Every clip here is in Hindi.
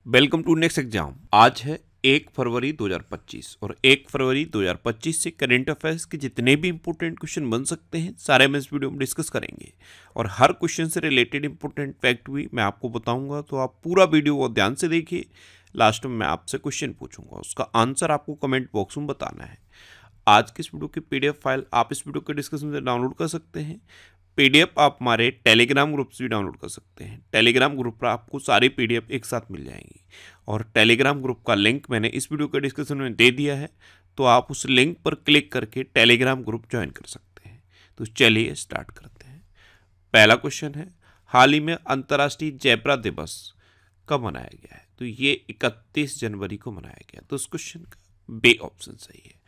Welcome to next exam. आज है 1 फरवरी 2025 और 1 फरवरी 2025 से करंट अफेयर्स के जितने भी इंपॉर्टेंट क्वेश्चन बन सकते हैं सारे हम इस वीडियो में डिस्कस करेंगे और हर क्वेश्चन से रिलेटेड इंपॉर्टेंट फैक्ट भी मैं आपको बताऊंगा, तो आप पूरा वीडियो को ध्यान से देखिए। लास्ट में मैं आपसे क्वेश्चन पूछूंगा, उसका आंसर आपको कमेंट बॉक्स में बताना है। आज की इस वीडियो की पीडीएफ फाइल आप इस वीडियो के डिस्क्रिप्शन से डाउनलोड कर सकते हैं। पीडीएफ आप हमारे टेलीग्राम ग्रुप से भी डाउनलोड कर सकते हैं। टेलीग्राम ग्रुप पर आपको सारी पीडीएफ एक साथ मिल जाएंगी और टेलीग्राम ग्रुप का लिंक मैंने इस वीडियो के डिस्क्रिप्शन में दे दिया है, तो आप उस लिंक पर क्लिक करके टेलीग्राम ग्रुप ज्वाइन कर सकते हैं। तो चलिए स्टार्ट करते हैं। पहला क्वेश्चन है, हाल ही में अंतर्राष्ट्रीय जेब्रा दिवस कब मनाया गया है? तो ये 31 जनवरी को मनाया गया। तो इस क्वेश्चन का बी ऑप्शन सही है।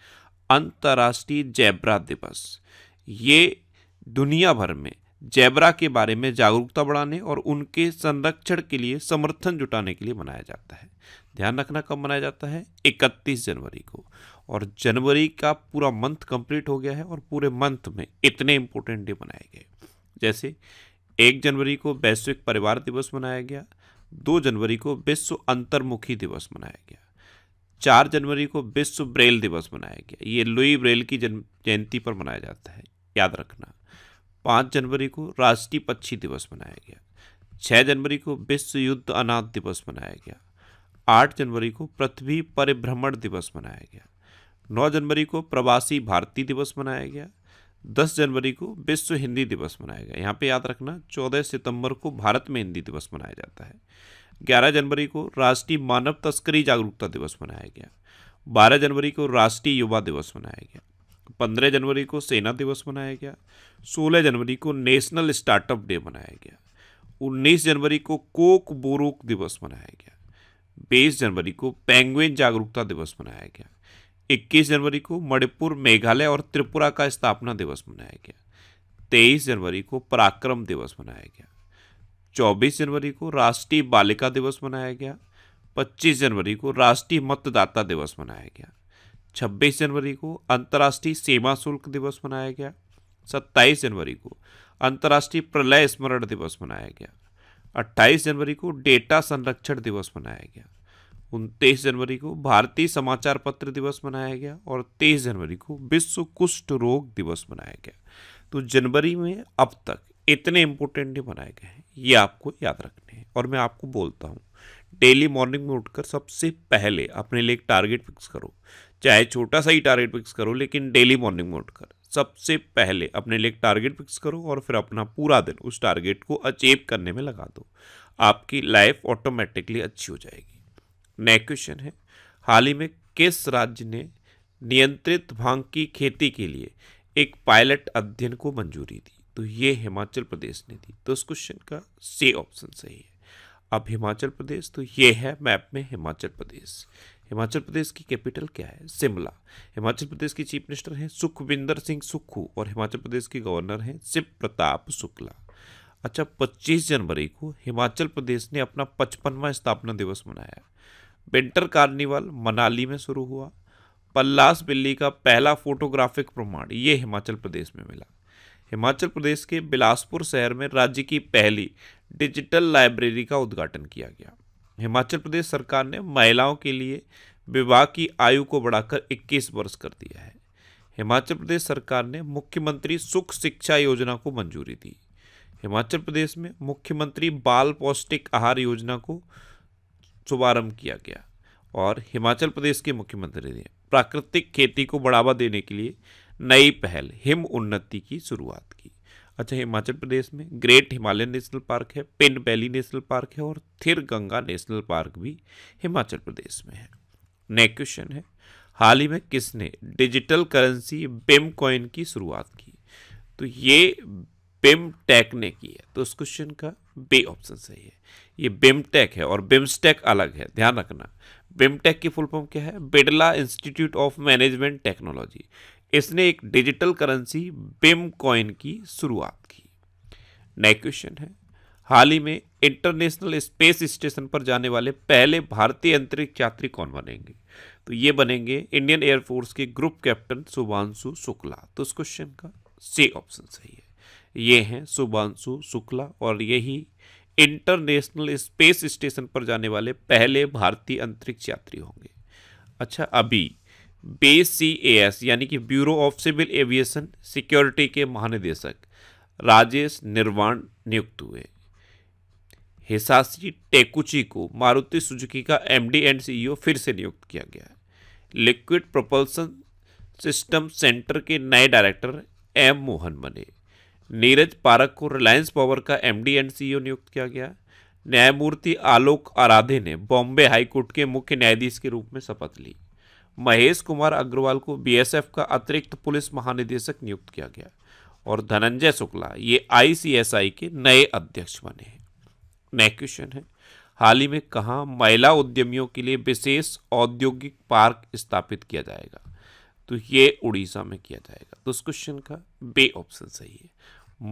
अंतर्राष्ट्रीय जेब्रा दिवस ये दुनिया भर में जेब्रा के बारे में जागरूकता बढ़ाने और उनके संरक्षण के लिए समर्थन जुटाने के लिए मनाया जाता है। ध्यान रखना कब मनाया जाता है, 31 जनवरी को। और जनवरी का पूरा मंथ कंप्लीट हो गया है और पूरे मंथ में इतने इंपॉर्टेंट डे मनाए गए, जैसे 1 जनवरी को वैश्विक परिवार दिवस मनाया गया, 2 जनवरी को विश्व अंतर्मुखी दिवस मनाया गया, 4 जनवरी को विश्व ब्रेल दिवस मनाया गया, ये लुई ब्रेल की जयंती पर मनाया जाता है, याद रखना। 5 जनवरी को राष्ट्रीय पक्षी दिवस मनाया गया, 6 जनवरी को विश्व युद्ध अनाथ दिवस मनाया गया, 8 जनवरी को पृथ्वी परिभ्रमण दिवस मनाया गया, 9 जनवरी को प्रवासी भारतीय दिवस मनाया गया, 10 जनवरी को विश्व हिंदी दिवस मनाया गया। यहाँ पे याद रखना 14 सितंबर को भारत में हिंदी दिवस मनाया जाता है। 11 जनवरी को राष्ट्रीय मानव तस्करी जागरूकता दिवस मनाया गया, 12 जनवरी को राष्ट्रीय युवा दिवस मनाया गया, 15 जनवरी को सेना दिवस मनाया गया, 16 जनवरी को नेशनल स्टार्टअप डे मनाया गया, 19 जनवरी को कोक बोरोक दिवस मनाया गया, 20 जनवरी को पेंगुइन जागरूकता दिवस मनाया गया, 21 जनवरी को मणिपुर, मेघालय और त्रिपुरा का स्थापना दिवस मनाया गया, 23 जनवरी को पराक्रम दिवस मनाया गया, 24 जनवरी को राष्ट्रीय बालिका दिवस मनाया गया, 25 जनवरी को राष्ट्रीय मतदाता दिवस मनाया गया, 26 जनवरी को अंतर्राष्ट्रीय सीमा शुल्क दिवस मनाया गया, 27 जनवरी को अंतर्राष्ट्रीय प्रलय स्मरण दिवस मनाया गया, 28 जनवरी को डेटा संरक्षण दिवस मनाया गया, 29 जनवरी को भारतीय समाचार पत्र दिवस मनाया गया और 23 जनवरी को विश्व कुष्ठ रोग दिवस मनाया गया। तो जनवरी में अब तक इतने इंपॉर्टेंट डे बनाए गए हैं, ये आपको याद रखने हैं। और मैं आपको बोलता हूँ, डेली मॉर्निंग में उठकर सबसे पहले अपने लिए एक टारगेट फिक्स करो, चाहे छोटा सा ही टारगेट फिक्स करो, लेकिन डेली मॉर्निंग में उठकर सबसे पहले अपने लिए एक टारगेट फिक्स करो और फिर अपना पूरा दिन उस टारगेट को अचीव करने में लगा दो। आपकी लाइफ ऑटोमेटिकली अच्छी हो जाएगी। नेक्स्ट क्वेश्चन है, हाल ही में किस राज्य ने नियंत्रित भांग की खेती के लिए एक पायलट अध्ययन को मंजूरी दी? तो ये हिमाचल प्रदेश ने दी। तो इस क्वेश्चन का सी ऑप्शन सही है। अब हिमाचल प्रदेश, तो ये है मैप में हिमाचल प्रदेश। हिमाचल प्रदेश की कैपिटल क्या है? शिमला। हिमाचल प्रदेश की चीफ मिनिस्टर हैं सुखविंदर सिंह सुक्खू और हिमाचल प्रदेश के गवर्नर हैं शिव प्रताप शुक्ला। अच्छा, 25 जनवरी को हिमाचल प्रदेश ने अपना 55वां स्थापना दिवस मनाया। विंटर कार्निवल मनाली में शुरू हुआ। पल्लास बिल्ली का पहला फोटोग्राफिक प्रमाण ये हिमाचल प्रदेश में मिला। हिमाचल प्रदेश के बिलासपुर शहर में राज्य की पहली डिजिटल लाइब्रेरी का उद्घाटन किया गया। हिमाचल प्रदेश सरकार ने महिलाओं के लिए विवाह की आयु को बढ़ाकर 21 वर्ष कर दिया है। हिमाचल प्रदेश सरकार ने मुख्यमंत्री सुख शिक्षा योजना को मंजूरी दी। हिमाचल प्रदेश में मुख्यमंत्री बाल पौष्टिक आहार योजना को शुभारंभ किया गया और हिमाचल प्रदेश के मुख्यमंत्री ने प्राकृतिक खेती को बढ़ावा देने के लिए नई पहल हिम उन्नति की शुरुआत की। अच्छा, हिमाचल प्रदेश में ग्रेट हिमालयन नेशनल पार्क है, पिन वैली नेशनल पार्क है और थिर गंगा नेशनल पार्क भी हिमाचल प्रदेश में है। नेक्स्ट क्वेश्चन है, हाल ही में किसने डिजिटल करेंसी बिम कॉइन की शुरुआत की? तो ये बिमटेक ने की है। तो इस क्वेश्चन का बी ऑप्शन सही है। ये बिमटेक है और बिमस्टेक अलग है, ध्यान रखना। बिमटेक की फुल फॉर्म क्या है? Birla institute of management technology. इसने एक डिजिटल करेंसी बिम कॉइन की शुरुआत की। नेक्स्ट क्वेश्चन है, हाल ही में इंटरनेशनल स्पेस स्टेशन पर जाने वाले पहले भारतीय अंतरिक्ष यात्री कौन बनेंगे? तो ये बनेंगे इंडियन एयरफोर्स के ग्रुप कैप्टन शुभांशु शुक्ला। तो इस क्वेश्चन का सी ऑप्शन सही है। ये हैं शुभांशु शुक्ला और यही इंटरनेशनल स्पेस स्टेशन पर जाने वाले पहले भारतीय अंतरिक्ष यात्री होंगे। अच्छा, अभी BCAS यानी कि bureau of civil aviation security के महानिदेशक राजेश निर्वाण नियुक्त हुए। हिसाशी टेकुची को मारुति सुजुकी का MD एंड CEO फिर से नियुक्त किया गया है। लिक्विड प्रोपल्सन सिस्टम सेंटर के नए डायरेक्टर M मोहन बने। नीरज पारक को रिलायंस पावर का MD एंड CEO नियुक्त किया गया। न्यायमूर्ति आलोक आराधे ने बॉम्बे हाईकोर्ट के मुख्य न्यायाधीश के रूप में शपथ ली। महेश कुमार अग्रवाल को BSF का अतिरिक्त पुलिस महानिदेशक नियुक्त किया गया। और धनंजय शुक्ला ये ICSI के नए अध्यक्ष बने हैं। नेक्स्ट क्वेश्चन है, हाल ही में कहाँ महिला उद्यमियों के लिए विशेष औद्योगिक पार्क स्थापित किया जाएगा? तो ये उड़ीसा में किया जाएगा। तो उस क्वेश्चन का बे ऑप्शन सही है।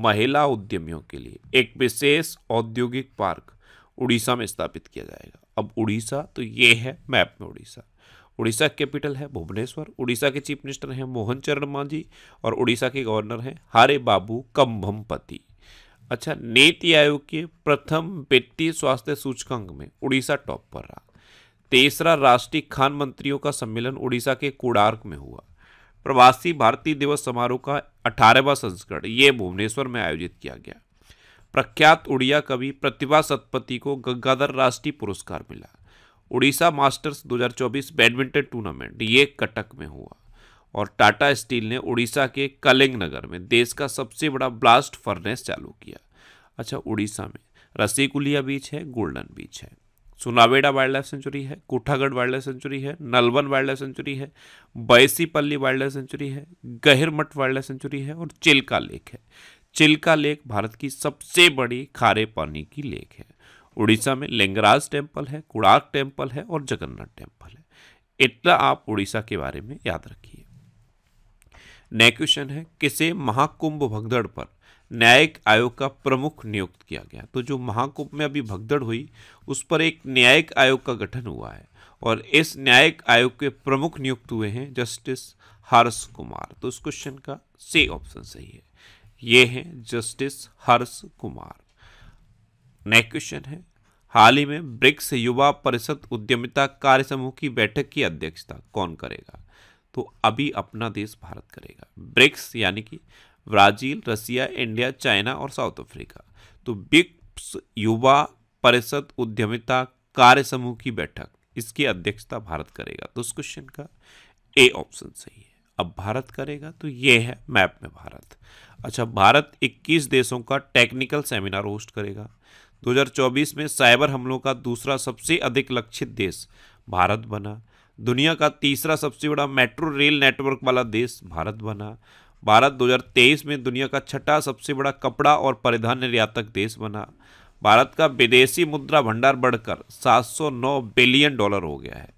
महिला उद्यमियों के लिए एक विशेष औद्योगिक पार्क उड़ीसा में स्थापित किया जाएगा। अब उड़ीसा तो ये है मैप में उड़ीसा। उड़ीसा कैपिटल है भुवनेश्वर। उड़ीसा के चीफ मिनिस्टर हैं मोहन चरण मांझी और उड़ीसा के गवर्नर हैं हरे बाबू कंभमपति। अच्छा, नीति आयोग के प्रथम वित्तीय स्वास्थ्य सूचकांक में उड़ीसा टॉप पर रहा। तीसरा राष्ट्रीय खान मंत्रियों का सम्मेलन उड़ीसा के कोडार्क में हुआ। प्रवासी भारतीय दिवस समारोह का 18वां संस्करण ये भुवनेश्वर में आयोजित किया गया। प्रख्यात उड़िया कवि प्रतिभा सतपथी को गंगाधर राष्ट्रीय पुरस्कार मिला। उड़ीसा मास्टर्स 2024 बैडमिंटन टूर्नामेंट ये कटक में हुआ। और टाटा स्टील ने उड़ीसा के कलिंग नगर में देश का सबसे बड़ा ब्लास्ट फर्नेस चालू किया। अच्छा, उड़ीसा में रसीकुलिया बीच है, गोल्डन बीच है, सुनावेडा वाइल्ड लाइफ सेंचुरी है, कोठागढ़ वाइल्ड लाइफ सेंचुरी है, नलवन वाइल्ड लाइफ सेंचुरी है, बैसीपल्ली वाइल्ड लाइफ सेंचुरी है, गहिरमठ वाइल्ड लाइफ सेंचुरी है और चिल्का लेक है। चिल्का लेक भारत की सबसे बड़ी खारे पानी की लेक है। उड़ीसा में लिंगराज टेम्पल है, कोणार्क टेम्पल है और जगन्नाथ टेम्पल है। इतना आप उड़ीसा के बारे में याद रखिए। नेक्स्ट क्वेश्चन है, किसे महाकुंभ भगदड़ पर न्यायिक आयोग का प्रमुख नियुक्त किया गया? तो जो महाकुंभ में अभी भगदड़ हुई उस पर एक न्यायिक आयोग का गठन हुआ है और इस न्यायिक आयोग के प्रमुख नियुक्त हुए हैं जस्टिस हर्ष कुमार। तो उस क्वेश्चन का सी ऑप्शन सही है, ये हैं justice Harsh Kumar. Next question है, हाल ही में ब्रिक्स युवा परिषद उद्यमिता कार्य समूह की बैठक की अध्यक्षता कौन करेगा? तो अभी अपना देश भारत करेगा। ब्रिक्स यानी कि ब्राजील, रसिया, इंडिया, चाइना और साउथ अफ्रीका। तो ब्रिक्स युवा परिषद उद्यमिता कार्य समूह की बैठक इसकी अध्यक्षता भारत करेगा। तो उस क्वेश्चन का ए ऑप्शन सही है। अब भारत करेगा तो ये है मैप में भारत। अच्छा, भारत 21 देशों का टेक्निकल सेमिनार होस्ट करेगा। 2024 में साइबर हमलों का दूसरा सबसे अधिक लक्षित देश भारत बना। दुनिया का तीसरा सबसे बड़ा मेट्रो रेल नेटवर्क वाला देश भारत बना। भारत 2023 में दुनिया का छठा सबसे बड़ा कपड़ा और परिधान निर्यातक देश बना। भारत का विदेशी मुद्रा भंडार बढ़कर $709 बिलियन हो गया है।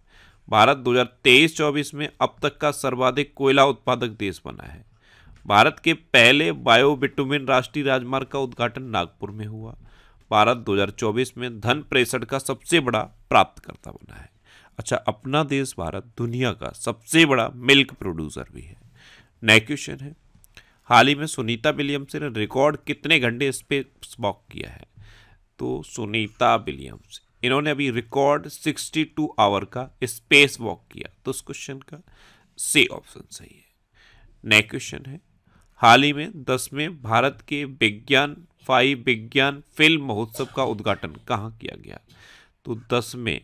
भारत 2023-24 में अब तक का सर्वाधिक कोयला उत्पादक देश बना है। भारत के पहले बायोबिटुमिन राष्ट्रीय राजमार्ग का उद्घाटन नागपुर में हुआ। भारत 2024 में धन प्रेषण का सबसे बड़ा प्राप्तकर्ता बना है। अच्छा, अपना देश भारत दुनिया का सबसे बड़ा मिल्क प्रोड्यूसर भी है। नेक्स्ट क्वेश्चन है, हाल ही में सुनीता विलियम्स ने रिकॉर्ड कितने घंटे स्पेस वॉक किया है? तो सुनीता विलियम्स इन्होंने अभी रिकॉर्ड 62 आवर का स्पेस वॉक किया। तो उस क्वेश्चन का सी ऑप्शन सही है। नेक्स्ट क्वेश्चन है, हाल ही में 10वें भारत के विज्ञान फिल्म महोत्सव का उद्घाटन कहाँ किया गया? तो 10वें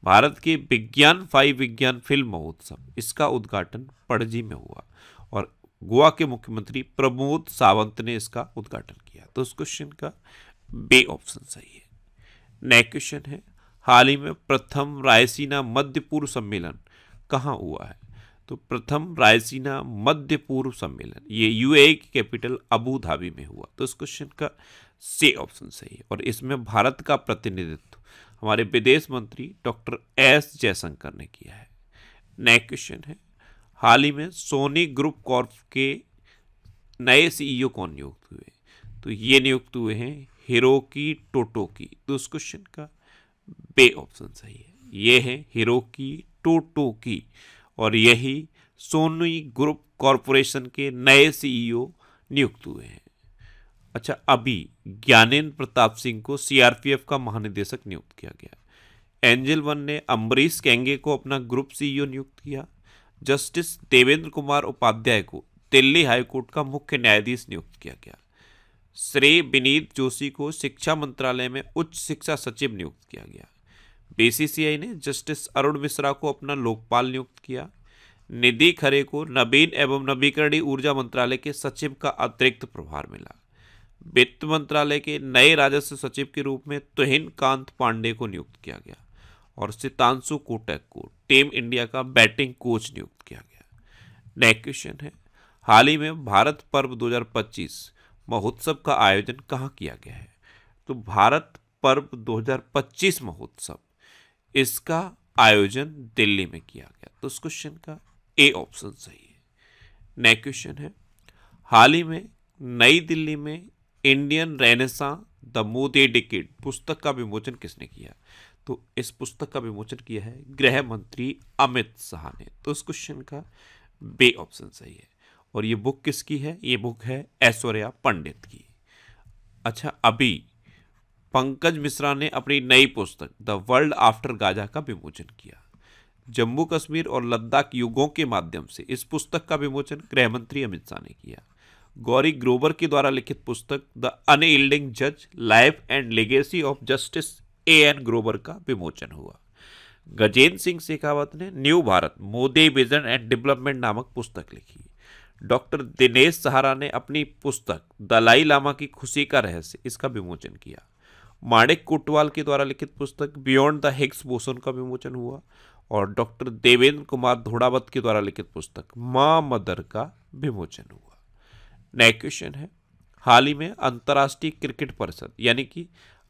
भारत के विज्ञान फिल्म महोत्सव इसका उद्घाटन पणजी में हुआ और गोवा के मुख्यमंत्री प्रमोद सावंत ने इसका उद्घाटन किया। तो उस क्वेश्चन का बे ऑप्शन सही है। नेक्स्ट क्वेश्चन है, हाल ही में प्रथम रायसीना मध्य पूर्व सम्मेलन कहाँ हुआ है? तो प्रथम रायसीना मध्य पूर्व सम्मेलन ये UAE की कैपिटल अबू धाबी में हुआ। तो इस क्वेश्चन का सी ऑप्शन सही है और इसमें भारत का प्रतिनिधित्व हमारे विदेश मंत्री डॉक्टर S जयशंकर ने किया है। नेक्स्ट क्वेश्चन है, हाल ही में सोनी ग्रुप कॉर्प के नए CEO कौन नियुक्त हुए? तो ये नियुक्त हुए हैं हिरोकी टोटोकी। तो उस क्वेश्चन का बे ऑप्शन सही है, ये है हिरोकी टोटोकी और यही सोनी ग्रुप कॉरपोरेशन के नए CEO नियुक्त हुए हैं। अच्छा, अभी ज्ञानेंद्र प्रताप सिंह को सीआरपीएफ का महानिदेशक नियुक्त किया गया। एंजल वन ने अम्बरीश केंगे को अपना ग्रुप सीईओ नियुक्त किया। जस्टिस देवेंद्र कुमार उपाध्याय को दिल्ली हाईकोर्ट का मुख्य न्यायाधीश नियुक्त किया गया। श्री विनीत जोशी को शिक्षा मंत्रालय में उच्च शिक्षा सचिव नियुक्त किया गया। बीसीसीआई ने जस्टिस अरुण मिश्रा को अपना लोकपाल नियुक्त किया। निधि खरे को नवीन एवं नवीकरणीय ऊर्जा मंत्रालय के सचिव का अतिरिक्त प्रभार मिला। वित्त मंत्रालय के नए राजस्व सचिव के रूप में तुहिन कांत पांडे को नियुक्त किया गया और सितांशु कोटक को टीम इंडिया का बैटिंग कोच नियुक्त किया गया। नेक्स्ट क्वेश्चन है, हाल ही में भारत पर्व 2025 महोत्सव का आयोजन कहाँ किया गया है? तो भारत पर्व 2025 महोत्सव, इसका आयोजन दिल्ली में किया गया। तो इस क्वेश्चन का ए ऑप्शन सही है। नेक्स्ट क्वेश्चन है, हाल ही में नई दिल्ली में Indian renaissance the Modi decade पुस्तक का विमोचन किसने किया? तो इस पुस्तक का विमोचन किया है गृह मंत्री अमित शाह ने। तो इस क्वेश्चन का बी ऑप्शन सही है। और ये बुक किसकी है? ये बुक है ऐश्वर्या पंडित की। अच्छा, अभी पंकज मिश्रा ने अपनी नई पुस्तक द वर्ल्ड आफ्टर गाजा का विमोचन किया। जम्मू कश्मीर और लद्दाख युगों के माध्यम से इस पुस्तक का विमोचन गृह मंत्री अमित शाह ने किया। गौरी ग्रोवर के द्वारा लिखित पुस्तक द अनयील्डिंग जज life and legacy of justice A N Grover का विमोचन हुआ। गजेंद्र सिंह शेखावत ने new Bharat Modi vision and development नामक पुस्तक लिखी। डॉक्टर दिनेश सहारा ने अपनी पुस्तक दलाई लामा की खुशी का रहस्य, इसका विमोचन किया। माणिक कोटवाल के द्वारा लिखित पुस्तक बियॉन्ड द हिग्स बोसन का विमोचन हुआ और डॉक्टर देवेंद्र कुमार धोड़ावत के द्वारा लिखित पुस्तक मां मदर का विमोचन हुआ। नेक्स्ट क्वेश्चन है, हाल ही में अंतर्राष्ट्रीय क्रिकेट परिषद यानी कि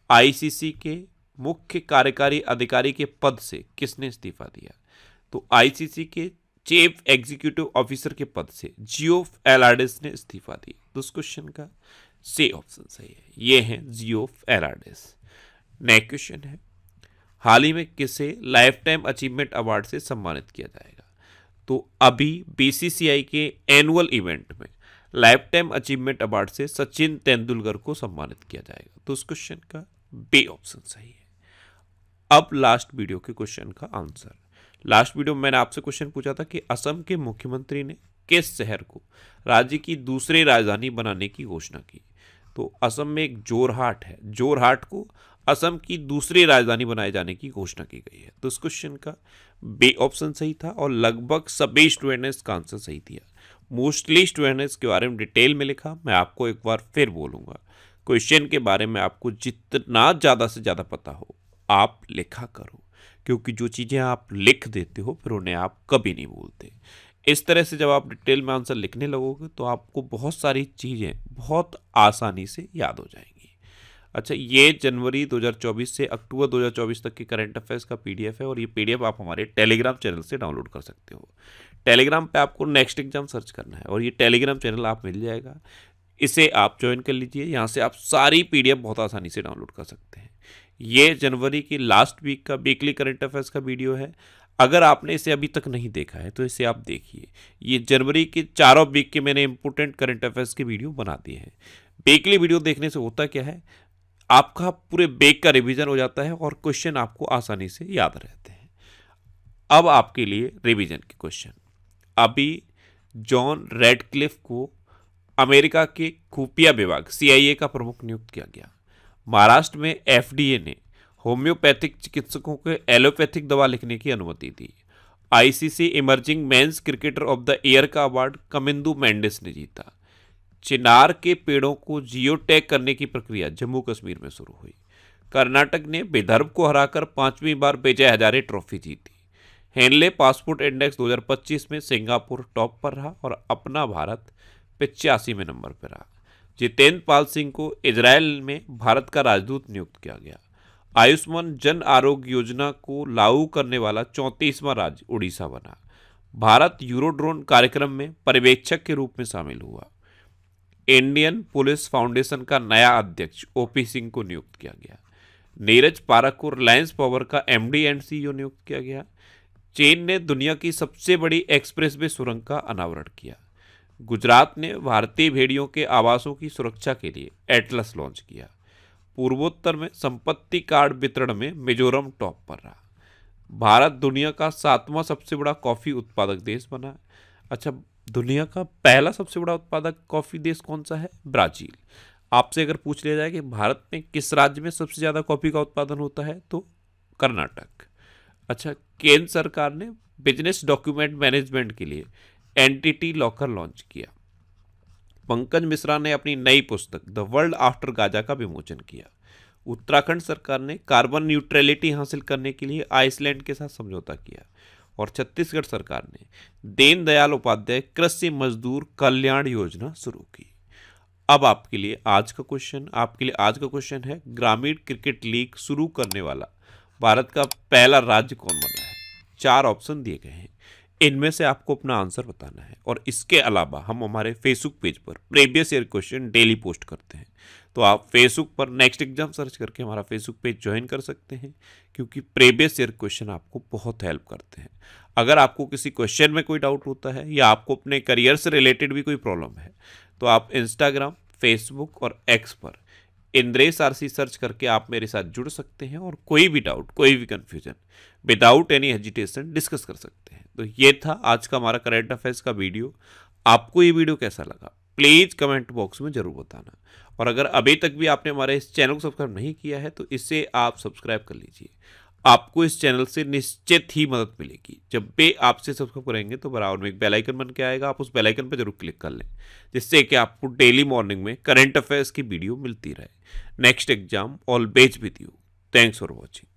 आईसीसी के मुख्य कार्यकारी अधिकारी के पद से किसने इस्तीफा दिया? तो आईसीसी के चीफ एग्जीक्यूटिव ऑफिसर के पद से जियोफ एलार्डिस ने इस्तीफा दिया। तो इस क्वेश्चन का सी ऑप्शन सही है, ये है जियोफ एलार्डिस। नेक्स्ट क्वेश्चन है, हाल ही में किसे लाइफ टाइम अचीवमेंट अवार्ड से सम्मानित किया जाएगा? तो अभी बीसीसीआई के एनुअल इवेंट में लाइफ टाइम अचीवमेंट अवार्ड से सचिन तेंदुलकर को सम्मानित किया जाएगा। तो उस क्वेश्चन का बी ऑप्शन सही है। अब लास्ट वीडियो के क्वेश्चन का आंसर। लास्ट वीडियो में मैंने आपसे क्वेश्चन पूछा था कि असम के मुख्यमंत्री ने किस शहर को राज्य की दूसरी राजधानी बनाने की घोषणा की? तो असम में एक जोरहाट है, जोरहाट को असम की दूसरी राजधानी बनाए जाने की घोषणा की गई है। तो इस क्वेश्चन का बी ऑप्शन सही था और लगभग सभी स्टूडेंट ने इसका आंसर सही दिया। मोस्टली स्टूडेंट ने इसके बारे में डिटेल में लिखा। मैं आपको एक बार फिर बोलूँगा, क्वेश्चन के बारे में आपको जितना ज़्यादा से ज़्यादा पता हो आप लिखा करो, क्योंकि जो चीज़ें आप लिख देते हो फिर उन्हें आप कभी नहीं भूलते। इस तरह से जब आप डिटेल में आंसर लिखने लगोगे तो आपको बहुत सारी चीज़ें बहुत आसानी से याद हो जाएंगी। अच्छा, ये जनवरी 2024 से अक्टूबर 2024 तक की करंट अफेयर्स का पीडीएफ है और ये पीडीएफ आप हमारे टेलीग्राम चैनल से डाउनलोड कर सकते हो। टेलीग्राम पे आपको नेक्स्ट एग्जाम सर्च करना है और ये टेलीग्राम चैनल आप मिल जाएगा, इसे आप ज्वाइन कर लीजिए। यहाँ से आप सारी पीडीएफ बहुत आसानी से डाउनलोड कर सकते हैं। ये जनवरी की लास्ट वीक का वीकली करंट अफेयर्स का वीडियो है। अगर आपने इसे अभी तक नहीं देखा है तो इसे आप देखिए। ये जनवरी के चारों वीक के मैंने इंपोर्टेंट करंट अफेयर्स के वीडियो बना दिए हैं। वीकली वीडियो देखने से होता क्या है, आपका पूरे वीक का रिवीजन हो जाता है और क्वेश्चन आपको आसानी से याद रहते हैं। अब आपके लिए रिवीजन के क्वेश्चन। अभी जॉन रेडक्लिफ को अमेरिका के खुफिया विभाग CIA का प्रमुख नियुक्त किया गया। महाराष्ट्र में FDA ने होम्योपैथिक चिकित्सकों को एलोपैथिक दवा लिखने की अनुमति दी। ICC emerging men's cricketer of the year का अवार्ड कमिंदु मेंडिस ने जीता। चिनार के पेड़ों को जियो टैग करने की प्रक्रिया जम्मू कश्मीर में शुरू हुई। कर्नाटक ने विदर्भ को हराकर 5वीं बार विजय हजारे ट्रॉफी जीती। हेनले पासपोर्ट इंडेक्स 2025 में सिंगापुर टॉप पर रहा और अपना भारत 85वें नंबर पर रहा। जितेंद्र पाल सिंह को इजरायल में भारत का राजदूत नियुक्त किया गया। आयुष्मान जन आरोग्य योजना को लागू करने वाला 34वां राज्य उड़ीसा बना। भारत यूरोड्रोन कार्यक्रम में पर्यवेक्षक के रूप में शामिल हुआ। इंडियन पुलिस फाउंडेशन का नया अध्यक्ष OP सिंह को नियुक्त किया गया। नीरज पारक को रिलायंस पावर का MD एंड CEO नियुक्त किया गया। चीन ने दुनिया की सबसे बड़ी एक्सप्रेसवे सुरंग का अनावरण किया। गुजरात ने भारतीय भेड़ियों के आवासों की सुरक्षा के लिए एटलस लॉन्च किया। पूर्वोत्तर में संपत्ति कार्ड वितरण में मिजोरम टॉप पर रहा। भारत दुनिया का 7वां सबसे बड़ा कॉफी उत्पादक देश बना है। अच्छा, दुनिया का पहला सबसे बड़ा उत्पादक कॉफी देश कौन सा है? ब्राजील। आपसे अगर पूछ लिया जाए कि भारत में किस राज्य में सबसे ज़्यादा कॉफ़ी का उत्पादन होता है, तो कर्नाटक। अच्छा, केंद्र सरकार ने बिजनेस डॉक्यूमेंट मैनेजमेंट के लिए एंटिटी लॉकर लॉन्च किया। पंकज मिश्रा ने अपनी नई पुस्तक द वर्ल्ड आफ्टर गाजा का विमोचन किया। उत्तराखंड सरकार ने कार्बन न्यूट्रलिटी हासिल करने के लिए आइसलैंड के साथ समझौता किया। और छत्तीसगढ़ सरकार ने दीनदयाल उपाध्याय कृषि मजदूर कल्याण योजना शुरू की। अब आपके लिए आज का क्वेश्चन है, ग्रामीण क्रिकेट लीग शुरू करने वाला भारत का पहला राज्य कौन बना है? 4 ऑप्शन दिए गए हैं, इनमें से आपको अपना आंसर बताना है। और इसके अलावा हम हमारे फेसबुक पेज पर previous year question daily post करते हैं, तो आप फेसबुक पर नेक्स्ट एग्जाम सर्च करके हमारा फेसबुक पेज ज्वाइन कर सकते हैं, क्योंकि प्रीवियस ईयर क्वेश्चन आपको बहुत हेल्प करते हैं। अगर आपको किसी क्वेश्चन में कोई डाउट होता है या आपको अपने करियर से रिलेटेड भी कोई प्रॉब्लम है, तो आप इंस्टाग्राम, फेसबुक और एक्स पर इंद्रेश आरसी सर्च करके आप मेरे साथ जुड़ सकते हैं और कोई भी डाउट, कोई भी confusion without any hesitation discuss कर सकते हैं। तो ये था आज का हमारा करंट अफेयर्स का वीडियो। आपको ये वीडियो कैसा लगा प्लीज़ कमेंट बॉक्स में ज़रूर बताना। और अगर अभी तक भी आपने हमारे इस चैनल को सब्सक्राइब नहीं किया है, तो इसे आप सब्सक्राइब कर लीजिए। आपको इस चैनल से निश्चित ही मदद मिलेगी। जब भी आपसे सब्सक्राइब करेंगे तो बराबर में एक बेल आइकन बन के आएगा, आप उस बेल आइकन पर जरूर क्लिक कर लें, जिससे कि आपको डेली मॉर्निंग में करंट अफेयर्स की वीडियो मिलती रहे। Next exam always with you. Thanks for watching.